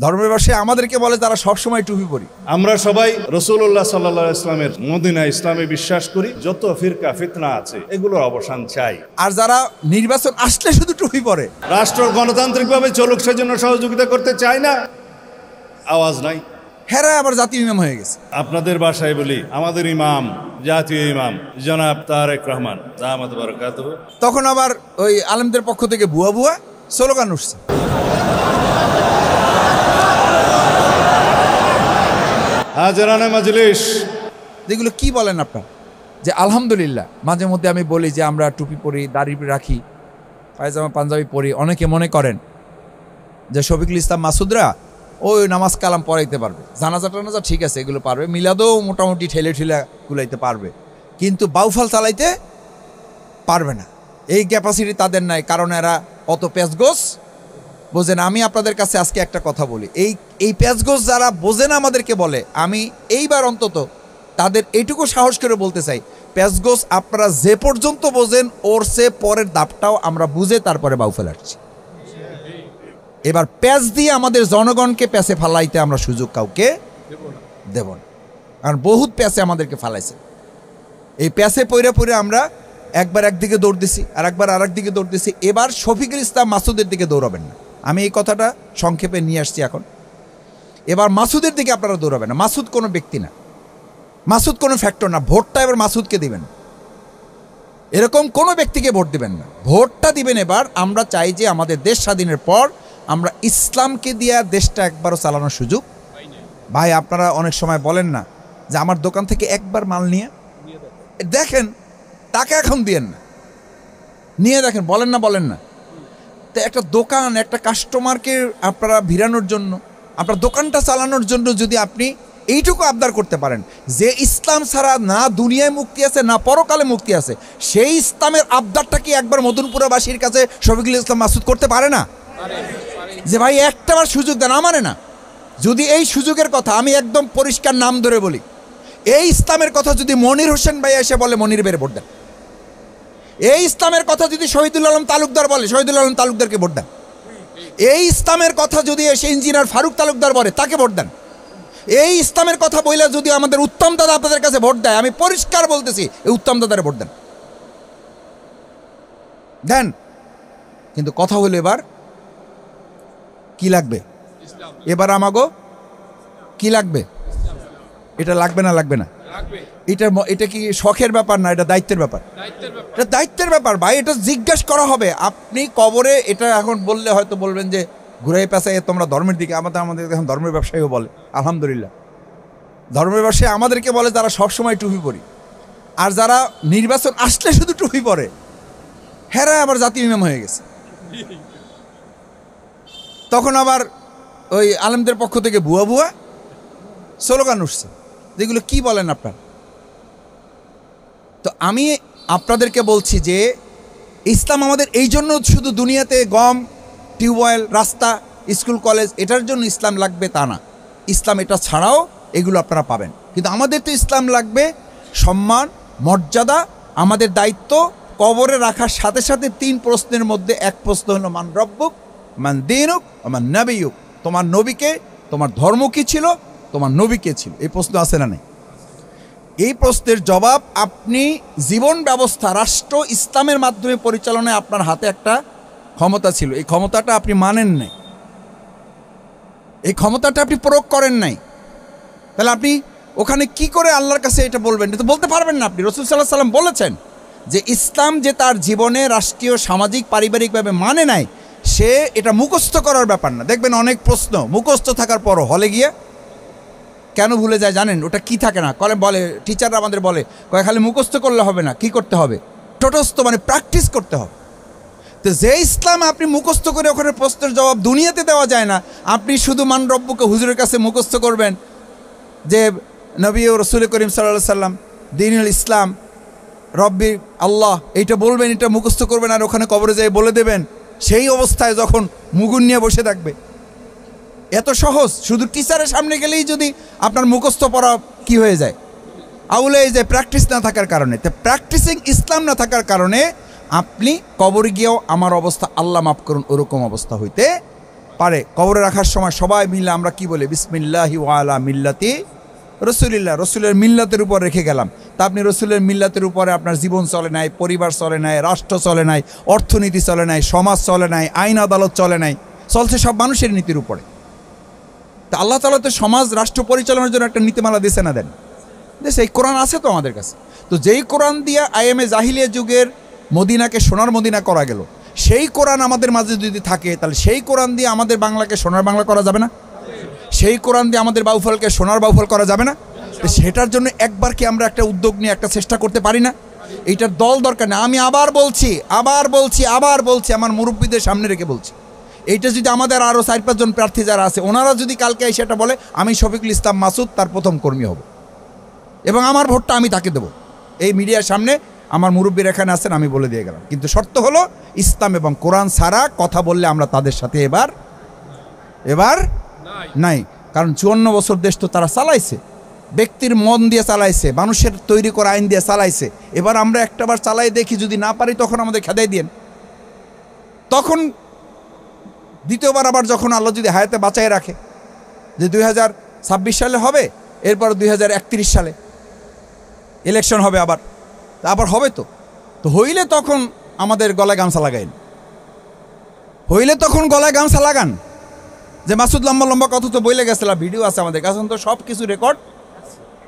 ধর্মব্যবসায়ী আমাদেরকে বলে তারা সবসময় টুপি পরি। আমরা সবাই রাসূলুল্লাহ সাল্লাল্লাহু আলাইহি ওয়াসাল্লামের মদিনা ইসলামে বিশ্বাস করি। যত ফিরকা ফিতনা আছে এগুলোর অবসান চাই। আর যারা নির্বাচন আসলে শুধু টুপি পরে, রাষ্ট্র গণতান্ত্রিকভাবে চলুক সেজন্য সহযোগিতা করতে চায় না, আওয়াজ নাই, হেরা আবার জাতীয় ইমাম হয়ে গেছে। আপনাদের ভাষায় বলি, আমাদের ইমাম, জাতীয় ইমাম জনাব তারেক রহমান দামাত বারাকাতুহু, তখন আবার ওই আলেমদের পক্ষ থেকে ভুয়া ভুয়া স্লোগান উঠছে। হাজরানে মজলিস, যেগুলো কি বলেন আপনার? যে আলহামদুলিল্লাহ মাঝে মধ্যে আমি বলি যে আমরা টুপি পরি, দাড়ি রাখি, পায়জামা পাঞ্জাবি পরি। অনেকে মনে করেন যে শফিকুল ইসলাম মাসুদরা ওই নামাজ কালাম পড়াইতে পারবে, জানাজা টানাজা ঠিক আছে এগুলো পারবে, মিলাদও মোটামুটি ঠেলে ঠেলে গুলাইতে পারবে, কিন্তু বাউফাল চালাইতে পারবে না। এই ক্যাপাসিটি তাদের নাই, কারণ এরা অত প্যাচগোছ বোঝে না। আমি আপনাদের কাছে আজকে একটা কথা বলি, এই প্যাচগোছ যারা বোঝে না আমাদেরকে বলে, আমি এইবার অন্তত তাদের এইটুকু সাহস করে বলতে চাই, প্যাচগোছ আপনারা যে পর্যন্ত বোঝেন ওর সে পরের দাপটাও আমরা বুঝে তারপরে বাউফাল আসছি। এবার প্যাচ দিয়ে আমাদের জনগণকে প্যাচে ফালাইতে আমরা সুযোগ কাউকে দেব না, কারণ বহুত প্যাচে আমাদেরকে ফালাইছে। এই প্যাচে পইরা পইরা আমরা একবার একদিকে দৌড় দিছি আর একবার আর একদিকে দৌড় দিছি। এবার শফিকুল ইসলাম মাসুদের দিকে দৌড়াবেন না, আমি এই কথাটা সংক্ষেপে নিয়ে আসছি। এখন এবার মাসুদের দিকে আপনারা দৌড়াবেন না। মাসুদ কোনো ব্যক্তি না, মাসুদ কোনো ফ্যাক্টর না। ভোটটা এবার মাসুদকে দিবেন, এরকম কোনো ব্যক্তিকে ভোট দিবেন না। ভোটটা দিবেন এবার, আমরা চাই যে আমাদের দেশ স্বাধীনের পর আমরা ইসলামকে দিয়া দেশটা একবারও চালানোর সুযোগ। ভাই আপনারা অনেক সময় বলেন না যে আমার দোকান থেকে একবার মাল নিয়ে দেখেন, টাকা এখন দিয়েন না, নিয়ে দেখেন, বলেন না। তো একটা দোকান, একটা কাস্টমারকে আপনারা ভিড়ানোর জন্য, আপনার দোকানটা চালানোর জন্য যদি আপনি এইটুকু আবদার করতে পারেন যে ইসলাম ছাড়া না দুনিয়ায় মুক্তি আছে না পরকালে মুক্তি আছে, সেই ইসলামের আবদারটা কি একবার মদনপুরাবাসীর কাছে শফিকুল ইসলাম মাসুদ করতে পারে না? যে ভাই একটাবার সুযোগ দেন, আমারে না। যদি এই সুযোগের কথা আমি একদম পরিষ্কার নাম ধরে বলি, এই ইসলামের কথা যদি মনির হোসেন ভাই এসে বলে, মনির বের ভোট দেন। এই ইসলামের কথা যদি শহীদুল আলম তালুকদার বলে, শহীদুল আলম তালুকদারকে ভোট দেন। এই ইসলামের কথা যদি এসে ইঞ্জিনিয়ার ফারুক তালুকদার বলে, তাকে ভোট দেন। এই ইসলামের কথা বলে যদি আমাদের উত্তম দাদা আপনাদের কাছে ভোট দেয়, আমি পরিষ্কার বলতেছি এই উত্তম দাদারে ভোট দেন, দেন। কিন্তু কথা হলো এবার কি লাগবে? এবার আমাগো কি লাগবে? এটা লাগবে না, লাগবে না। এটা কি শখের ব্যাপার না, এটা দায়িত্বের ব্যাপার। এটা দায়িত্বের ব্যাপার ভাই, এটা জিজ্ঞাসা করা হবে। আপনি কবরে এটা এখন বললে হয়তো বলবেন যে ঘুরে পেঁচায় তোমরা ধর্মের দিকে। আমাদের এখন ধর্মের ব্যবসায়ীও বলে, আলহামদুলিল্লাহ ধর্মের ব্যবসায়ী আমাদেরকে বলে তারা সবসময় টুপি পরি। আর যারা নির্বাচন আসলে শুধু টুপি পরে, হেরা আবার জাতীয় ইমাম হয়ে গেছে। তখন আবার ওই আলেমদের পক্ষ থেকে ভুয়া ভুয়া স্লোগান উঠছে। যেগুলো কি বলেন আপনার? তো আমি আপনাদেরকে বলছি যে ইসলাম আমাদের এই জন্য শুধু দুনিয়াতে গম, টিউবওয়েল, রাস্তা, স্কুল, কলেজ এটার জন্য ইসলাম লাগবে তা না। ইসলাম এটা ছাড়াও এগুলো আপনারা পাবেন, কিন্তু আমাদের তো ইসলাম লাগবে সম্মান, মর্যাদা, আমাদের দায়িত্ব। কবরে রাখার সাথে সাথে 3 প্রশ্নের মধ্যে এক প্রশ্ন হলো মান রব্বুক, মান দীনুক, মান নবিয়ুক। তোমার নবীকে, তোমার ধর্ম কি ছিল, তোমার নবী কে ছিল? এই প্রশ্ন আছে না নেই? এই প্রশ্নের জবাব আপনি জীবন ব্যবস্থা, রাষ্ট্র ইসলামের মাধ্যমে পরিচালনায় আপনার হাতে একটা ক্ষমতা ছিল, এই ক্ষমতাটা আপনি মানেন নাই, এই ক্ষমতাটা আপনি প্রয়োগ করেন নাই। তাহলে আপনি ওখানে কি করে আল্লাহর কাছে এটা বলবেন? এটা তো বলতে পারবেন না আপনি। রাসূল সাল্লাল্লাহু আলাইহি সাল্লাম বলেছেন যে ইসলাম যে তার জীবনে রাষ্ট্রীয়, সামাজিক, পারিবারিকভাবে মানে নাই, সে এটা মুখস্থ করার ব্যাপার না। দেখবেন অনেক প্রশ্ন মুখস্থ থাকার পরও হলে গিয়ে কেন ভুলে যায় জানেন? ওটা কি থাকে না, বলে টিচাররা আমাদের বলে, খালি মুখস্থ করলে হবে না, কি করতে হবে? তটস্থ মানে প্র্যাকটিস করতে হবে। তো যে ইসলাম আপনি মুখস্থ করে ওখানে প্রশ্নের জবাব দুনিয়াতে দেওয়া যায় না, আপনি শুধু মান রব্বুকে হুজুরের কাছে মুখস্থ করবেন যে নবী ও রাসূল করিম সাল্লাল্লাহু আলাইহি সাল্লাম, দ্বীনুল ইসলাম, রব্বি আল্লাহ, এইটা বলবেন, এটা মুখস্থ করবেন আর ওখানে কবরে যেয়ে বলে দেবেন। সেই অবস্থায় যখন মুগুন নিয়ে বসে থাকবে, এত সহজ। শুধু টিচারের সামনে গেলেই যদি আপনার মুখস্থ পড়া কি হয়ে যায়, আউলে যায়, প্র্যাকটিস না থাকার কারণে। তো প্র্যাকটিসিং ইসলাম না থাকার কারণে আপনি কবরে গিয়েও আমার অবস্থা, আল্লাহ মাফ করুন, ওরকম অবস্থা হইতে পারে কবরে রাখার সময় সবাই মিলে আমরা কি বলি, বিসমিল্লাহি ওয়া আলা মিল্লাতি রসুলিল্লাহ, রসুলের মিল্লাতের উপর রেখে গেলাম। তা আপনি রসুলের মিল্লাতের উপরে আপনার জীবন চলে নাই, পরিবার চলে নাই, রাষ্ট্র চলে নাই, অর্থনীতি চলে নাই, সমাজ চলে নাই, আইন আদালত চলে নাই, চলছে সব মানুষের নীতির উপরে। তা আল্লাহ তাআলা তো সমাজ রাষ্ট্র পরিচালনার জন্য একটা নীতিমালা দিছে না দেন? দেশে এই কোরআন আছে তো আমাদের কাছে। তো যেই কোরআন দিয়ে আইএমএ জাহিলিয়া যুগের মদিনাকে সোনার মদিনা করা গেল, সেই কোরআন আমাদের মাঝে যদি থাকে, তাহলে সেই কোরআন দিয়ে আমাদের বাংলাকে সোনার বাংলা করা যাবে না? সেই কোরআন দিয়ে আমাদের বাউফলকে সোনার বাউফল করা যাবে না? তো সেটার জন্য একবার কি আমরা একটা উদ্যোগ নিয়ে একটা চেষ্টা করতে পারি না? এইটার দল দরকার না। আমি আবার বলছি আমার মুরব্বীদের সামনে রেখে বলছি, এইটা যদি আমাদের আরও 4-5 জন প্রার্থী যারা আছে, ওনারা যদি কালকে এসে এটা বলে, আমি শফিকুল ইসলাম মাসুদ তার প্রথম কর্মী হব এবং আমার ভোটটা আমি তাকে দেবো, এই মিডিয়ার সামনে আমার মুরব্বীর এখানে আছেন, আমি বলে দিয়ে গেলাম। কিন্তু শর্ত হলো ইসলাম এবং কোরআন ছাড়া কথা বললে আমরা তাদের সাথে এবার নাই। কারণ 54 বছর দেশ তো তারা চালাইছে, ব্যক্তির মন দিয়ে চালাইছে, মানুষের তৈরি করা আইন দিয়ে চালাইছে। এবার আমরা একটাবার চালাই দেখি, যদি না পারি তখন আমাদের খেদাই দিয়েন। তখন দ্বিতীয়বার আবার যখন আল্লাহ যদি হায়াতে বাঁচাই রাখে, যে 2026 সালে হবে, এরপর 2031 সালে ইলেকশন হবে, আবার হবে তো হইলে তখন আমাদের গলায় গামছা লাগাইন, হইলে তখন গলায় গামছা লাগান। যে মাসুদ লম্বা লম্বা কথা তো বইলে গেছিল, ভিডিও আছে আমাদের কাছে, তো সব কিছু রেকর্ড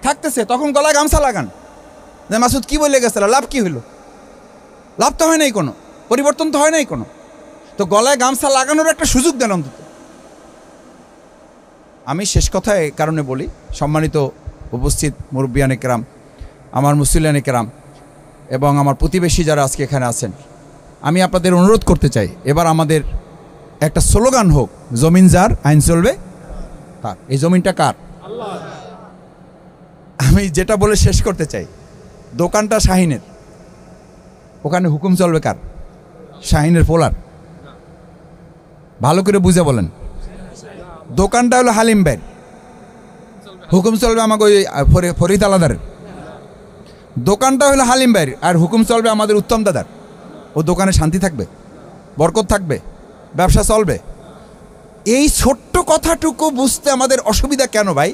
থাকতেছে, তখন গলায় গামছা লাগান। যে মাসুদ কি বলে গেছিল, লাভ কি হইল? লাভ তো হয় নাই কোনো, পরিবর্তন তো হয় নাই কোনো। তো গলায় গামছা লাগানোর একটা সুযোগ দেন অন্তত। আমি শেষ কথা এই কারণে বলি, সম্মানিত উপস্থিত মুরব্বিয়ানে কেরাম, আমার মুসলিয়ানে কেরাম এবং আমার প্রতিবেশী যারা আজকে এখানে আছেন, আমি আপনাদের অনুরোধ করতে চাই, এবার আমাদের একটা স্লোগান হোক, জমিন যার আইন চলবে তার। এই জমিনটা কার? আমি যেটা বলে শেষ করতে চাই, দোকানটা শাহিনের, ওখানে হুকুম চলবে কার? শাহিনের পোলার। ভালো করে বুঝে বলেন। দোকানটা হলো হালিম ভাইয়ের, হুকুম চলবে আমাকে ওই ফরিদ আলাদারের। দোকানটা হলো হালিম ভাইয়ের, আর হুকুম চলবে আমাদের উত্তম দাদার। ও দোকানে শান্তি থাকবে, বরকত থাকবে, ব্যবসা চলবে। এই ছোট্ট কথাটুকু বুঝতে আমাদের অসুবিধা কেন ভাই?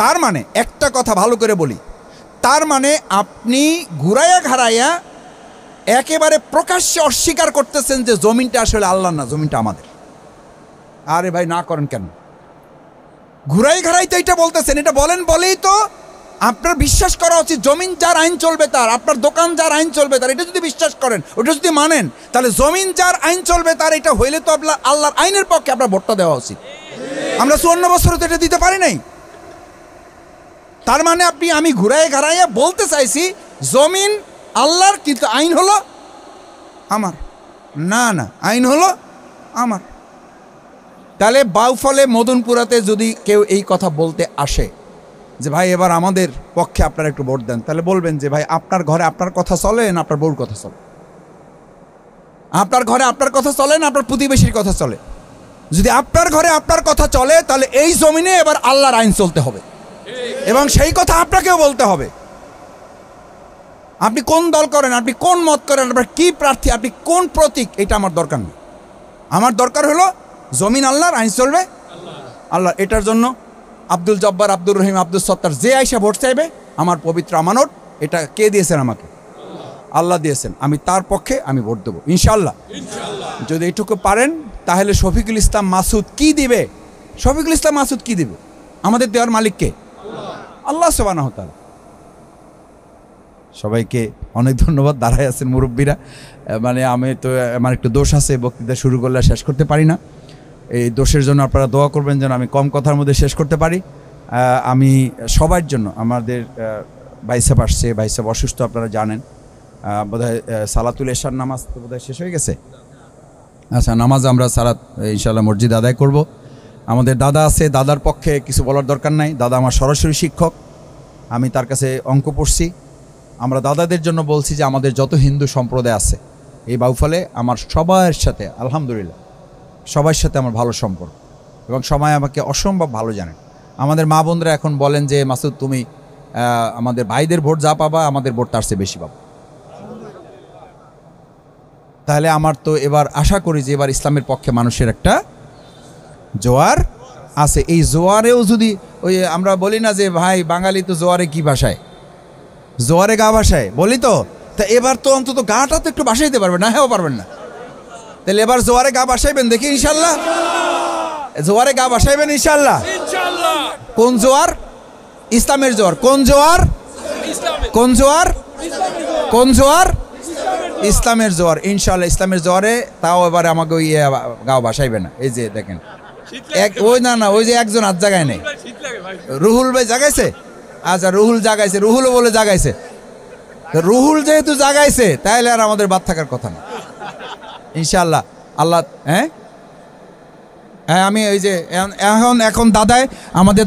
তার মানে একটা কথা ভালো করে বলি, তার মানে আপনি ঘুরাইয়া ঘাড়াইয়া একেবারে প্রকাশ্যে অস্বীকার করতেছেন যে জমিনটা আসলে আল্লাহর না, জমিনটা আমাদের। আরে ভাই না করেন কেন? ঘুরাই ঘাড়াই তো এটা বলতেছেন, এটা বলেন বলেই তো আপনার বিশ্বাস করা উচিত জমিন যার আইন চলবে তার, আপনার দোকান যার আইন চলবে তার। এটা যদি বিশ্বাস করেন, ওটা যদি মানেন, তাহলে জমিন যার আইন চলবে তার, এটা হইলে তো আপনার আল্লাহর আইনের পক্ষে আপনার ভোটটা দেওয়া উচিত। আমরা 54 বছরে তো এটা দিতে পারি নাই। তার মানে আমি ঘুরাই ঘাড়াইয়া বলতে চাইছি জমিন আল্লাহর, কিন্তু আইন হলো আমার। না, আইন হলো আমার। তাহলে বাউফলে মদনপুরাতে যদি কেউ এই কথা বলতে আসে যে ভাই এবার আমাদের পক্ষে আপনারা একটু ভোট দেন, তাহলে বলবেন যে ভাই আপনার ঘরে আপনার কথা চলে না আপনার বউর কথা চলে? আপনার ঘরে আপনার কথা চলে না আপনার প্রতিবেশীর কথা চলে? যদি আপনার ঘরে আপনার কথা চলে, তাহলে এই জমিনে এবার আল্লাহর আইন চলতে হবে এবং সেই কথা আপনাকেও বলতে হবে। আপনি কোন দল করেন, আপনি কোন মত করেন, আপনার কি প্রার্থী, আপনি কোন প্রতীক, এটা আমার দরকার নেই। আমার দরকার হলো জমিন আল্লাহর, আইন চলবে আল্লাহ। এটার জন্য আব্দুল জব্বার, আব্দুর রহিম, আব্দুল সত্তার যে আইসা ভোট চাইবে, আমার পবিত্র আমানত, এটা কে দিয়েছেন? আমাকে আল্লাহ দিয়েছেন। আমি তার পক্ষে আমি ভোট দেবো ইনশাল্লাহ। যদি এইটুকু পারেন, তাহলে শফিকুল ইসলাম মাসুদ কি দিবে? শফিকুল ইসলাম মাসুদ কি দিবে? আমাদের দেওয়ার মালিককে আল্লাহ সুবহানাহু ওয়া তাআলা। সবাইকে অনেক ধন্যবাদ। দাঁড়ায় আছেন মুরব্বীরা, মানে আমি তো আমার একটু দোষ আছে, বক্তৃতা শুরু করলে শেষ করতে পারি না। এই দোষের জন্য আপনারা দোয়া করবেন যেন আমি কম কথার মধ্যে শেষ করতে পারি। আমি সবার জন্য, আমাদের ভাইসাব আসছে, ভাইসাব অসুস্থ আপনারা জানেন, বোধহয় সালাতুল এশার নামাজ তো বোধহয় শেষ হয়ে গেছে। আচ্ছা, নামাজ আমরা সালাত ইনশাআল্লাহ মসজিদ আদায় করব। আমাদের দাদা আছে, দাদার পক্ষে কিছু বলার দরকার নাই। দাদা আমার সরাসরি শিক্ষক, আমি তার কাছে অঙ্ক পড়ছি। আমরা দাদাদের জন্য বলছি যে আমাদের যত হিন্দু সম্প্রদায় আছে এই বাউফলে, আমার সবার সাথে আলহামদুলিল্লাহ সবার সাথে আমার ভালো সম্পর্ক এবং সবাই আমাকে অসম্ভব ভালো জানেন। আমাদের মা বোনরা এখন বলেন যে মাসুদ তুমি আমাদের ভাইদের ভোট যা পাবা, আমাদের ভোট তার চেয়ে বেশি পাবা। তাহলে আমার তো এবার আশা করি যে এবার ইসলামের পক্ষে মানুষের একটা জোয়ার আছে। এই জোয়ারেও যদি ওই আমরা বলি না যে ভাই বাঙালি তো জোয়ারে কি ভাষায়, জোয়ারে গা ভাষায় বলি তো, তা এবার তো অন্তত গাটা তো একটু ভাসাইতে পারবেন না? হ্যাঁ পারবেন না, তাহলে এবার জোয়ারে গা ভাসাইবেন দেখি ইনশাল্লাহ, জোয়ারে গা ভাসাইবেন ইনশাল্লাহ। কোন জোয়ার? ইসলামের জোয়ার। কোন জোয়ার? কোন জোয়ার? কোন জোয়ার? ইসলামের জোয়ার ইনশাল্লাহ। ইসলামের জোয়ারে তাও এবারে আমাকে ওই গাও ভাসাইবে না। এই যে দেখেন ওই না না ওই যে একজন আজ জায়গায় নেই, রুহুল ভাই জাগাইছে। আচ্ছা রুহুল জাগাইছে, রুহুলও বলে জাগাইছে। রুহুল যেহেতু জাগাইছে তাহলে আর আমাদের বাদ থাকার কথা না ইনশাল্লাহ। আল্লাহ হ্যাঁ হ্যাঁ আমি ওই যে এখন দাদায় আমাদের